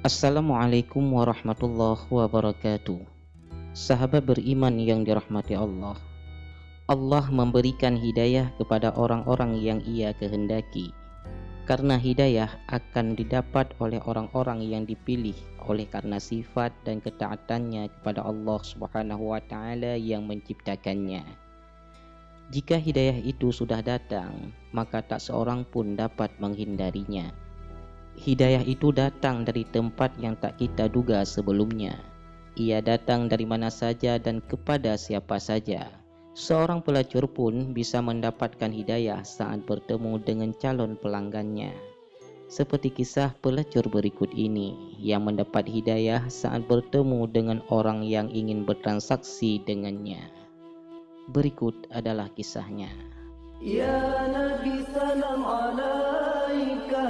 Assalamualaikum warahmatullahi wabarakatuh. Sahabat beriman yang dirahmati Allah, Allah memberikan hidayah kepada orang-orang yang Ia kehendaki. Karena hidayah akan didapat oleh orang-orang yang dipilih oleh karena sifat dan ketaatannya kepada Allah Subhanahu wa taala yang menciptakannya. Jika hidayah itu sudah datang, maka tak seorang pun dapat menghindarinya. Hidayah itu datang dari tempat yang tak kita duga sebelumnya. Ia datang dari mana saja dan kepada siapa saja. Seorang pelacur pun bisa mendapatkan hidayah saat bertemu dengan calon pelanggannya. Seperti kisah pelacur berikut ini yang mendapat hidayah saat bertemu dengan orang yang ingin bertransaksi dengannya. Berikut adalah kisahnya. Ya Nabi salam alaika,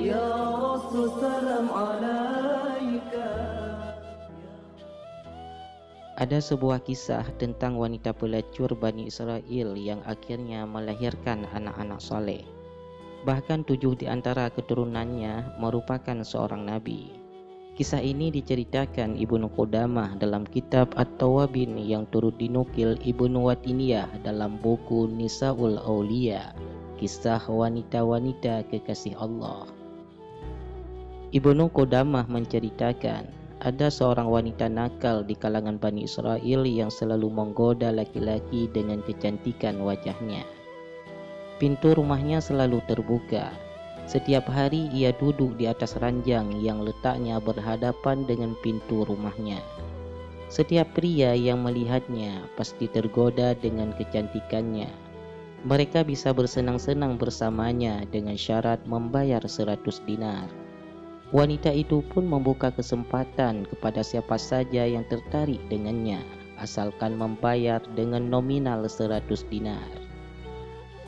Ya Rasul salam alaika. Ada sebuah kisah tentang wanita pelacur Bani Israel yang akhirnya melahirkan anak-anak soleh. Bahkan 7 di antara keturunannya merupakan seorang nabi. Kisah ini diceritakan Ibnu Qudamah dalam kitab At-Tawabin yang turut dinukil Ibnu Watiniyah dalam buku Nisaul Auliya, kisah wanita-wanita kekasih Allah. Ibnu Qudamah menceritakan ada seorang wanita nakal di kalangan Bani Israel yang selalu menggoda laki-laki dengan kecantikan wajahnya. Pintu rumahnya selalu terbuka. Setiap hari ia duduk di atas ranjang yang letaknya berhadapan dengan pintu rumahnya. Setiap pria yang melihatnya pasti tergoda dengan kecantikannya. Mereka bisa bersenang-senang bersamanya dengan syarat membayar 100 dinar. Wanita itu pun membuka kesempatan kepada siapa saja yang tertarik dengannya, asalkan membayar dengan nominal 100 dinar.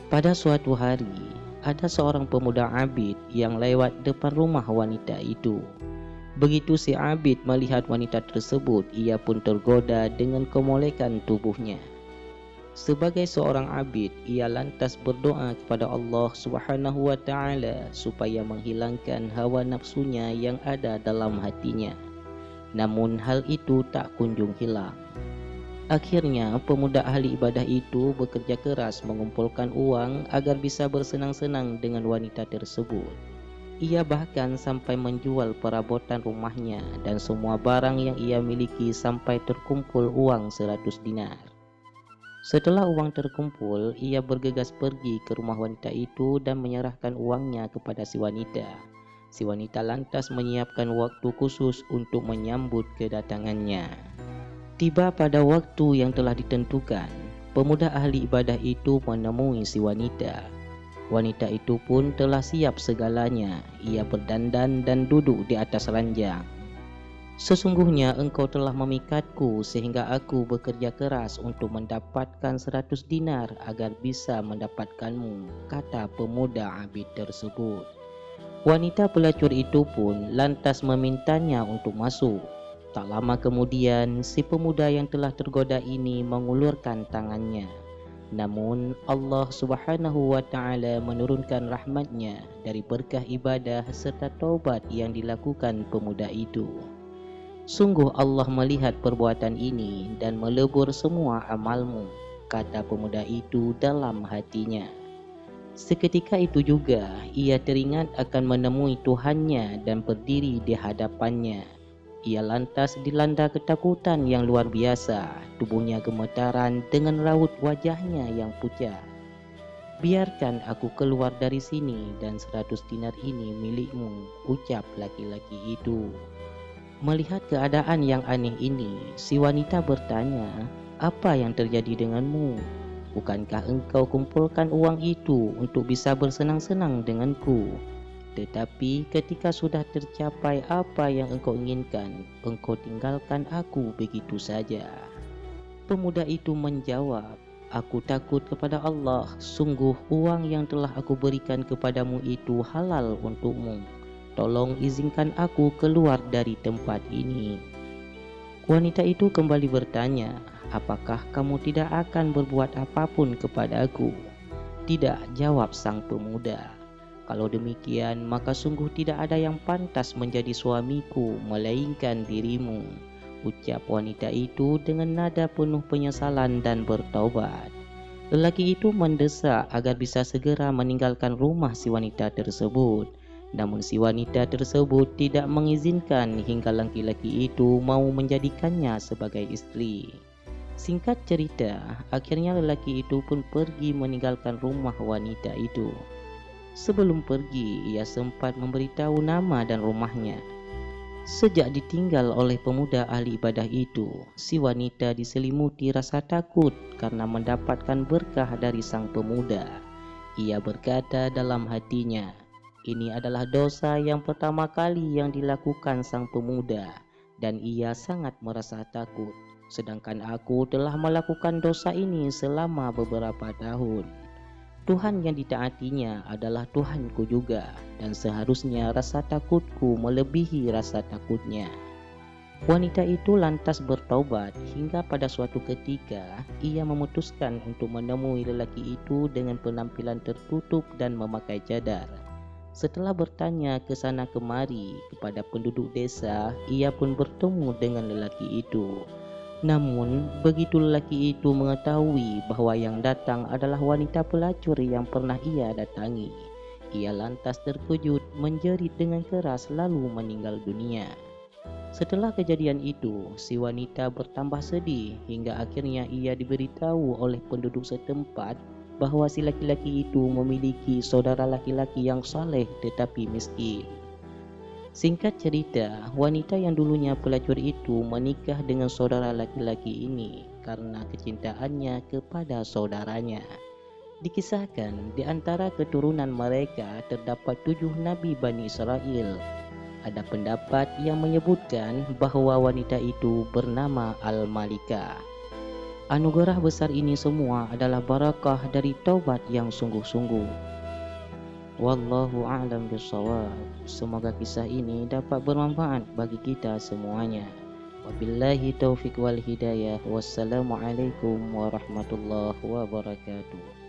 Pada suatu hari, ada seorang pemuda abid yang lewat depan rumah wanita itu. Begitu si abid melihat wanita tersebut, ia pun tergoda dengan kemolekan tubuhnya. Sebagai seorang abid, ia lantas berdoa kepada Allah Subhanahu wa taala supaya menghilangkan hawa nafsunya yang ada dalam hatinya. Namun hal itu tak kunjung hilang. Akhirnya pemuda ahli ibadah itu bekerja keras mengumpulkan uang agar bisa bersenang-senang dengan wanita tersebut. Ia bahkan sampai menjual perabotan rumahnya dan semua barang yang ia miliki sampai terkumpul uang 100 dinar. Setelah uang terkumpul, ia bergegas pergi ke rumah wanita itu dan menyerahkan uangnya kepada si wanita. Si wanita lantas menyiapkan waktu khusus untuk menyambut kedatangannya. Tiba pada waktu yang telah ditentukan, pemuda ahli ibadah itu menemui si wanita. Wanita itu pun telah siap segalanya. Ia berdandan dan duduk di atas ranjang. Sesungguhnya engkau telah memikatku sehingga aku bekerja keras untuk mendapatkan 100 dinar agar bisa mendapatkanmu, kata pemuda abid tersebut. Wanita pelacur itu pun lantas memintanya untuk masuk. Tak lama kemudian, si pemuda yang telah tergoda ini mengulurkan tangannya. Namun Allah Subhanahu wa taala menurunkan rahmatnya dari berkah ibadah serta taubat yang dilakukan pemuda itu. Sungguh Allah melihat perbuatan ini dan melebur semua amalmu, kata pemuda itu dalam hatinya. Seketika itu juga ia teringat akan menemui Tuhannya dan berdiri di hadapannya. Ia lantas dilanda ketakutan yang luar biasa, tubuhnya gemetaran dengan raut wajahnya yang pucat. Biarkan aku keluar dari sini dan 100 dinar ini milikmu, ucap laki-laki itu. Melihat keadaan yang aneh ini, si wanita bertanya, apa yang terjadi denganmu? Bukankah engkau kumpulkan uang itu untuk bisa bersenang-senang denganku? Tetapi ketika sudah tercapai apa yang engkau inginkan, engkau tinggalkan aku begitu saja. Pemuda itu menjawab, aku takut kepada Allah, sungguh uang yang telah aku berikan kepadamu itu halal untukmu. Tolong izinkan aku keluar dari tempat ini. Wanita itu kembali bertanya, apakah kamu tidak akan berbuat apapun kepadaku? Tidak, jawab sang pemuda. Kalau demikian, maka sungguh tidak ada yang pantas menjadi suamiku melainkan dirimu, ucap wanita itu dengan nada penuh penyesalan dan bertaubat. Lelaki itu mendesak agar bisa segera meninggalkan rumah si wanita tersebut. Namun si wanita tersebut tidak mengizinkan hingga laki-laki itu mau menjadikannya sebagai istri. Singkat cerita, akhirnya lelaki itu pun pergi meninggalkan rumah wanita itu. Sebelum pergi, ia sempat memberitahu nama dan rumahnya. Sejak ditinggal oleh pemuda ahli ibadah itu, si wanita diselimuti rasa takut karena mendapatkan berkah dari sang pemuda. Ia berkata dalam hatinya, ini adalah dosa yang pertama kali yang dilakukan sang pemuda, dan ia sangat merasa takut. Sedangkan aku telah melakukan dosa ini selama beberapa tahun. Tuhan yang ditaatinya adalah Tuhanku juga, dan seharusnya rasa takutku melebihi rasa takutnya. Wanita itu lantas bertaubat hingga pada suatu ketika ia memutuskan untuk menemui lelaki itu dengan penampilan tertutup dan memakai cadar. Setelah bertanya ke sana kemari kepada penduduk desa, ia pun bertemu dengan lelaki itu. Namun, begitu lelaki itu mengetahui bahwa yang datang adalah wanita pelacur yang pernah ia datangi, ia lantas terkejut, menjerit dengan keras lalu meninggal dunia. Setelah kejadian itu, si wanita bertambah sedih hingga akhirnya ia diberitahu oleh penduduk setempat bahwa si laki-laki itu memiliki saudara laki-laki yang saleh tetapi miskin. Singkat cerita, wanita yang dulunya pelacur itu menikah dengan saudara laki-laki ini karena kecintaannya kepada saudaranya. Dikisahkan di antara keturunan mereka terdapat 7 nabi Bani Israel. Ada pendapat yang menyebutkan bahwa wanita itu bernama Al-Malikah. Anugerah besar ini semua adalah barakah dari taubat yang sungguh-sungguh. Wallahu a'lam bishawab. Semoga kisah ini dapat bermanfaat bagi kita semuanya. Wabillahi taufik wal hidayah. Wassalamualaikum warahmatullahi wabarakatuh.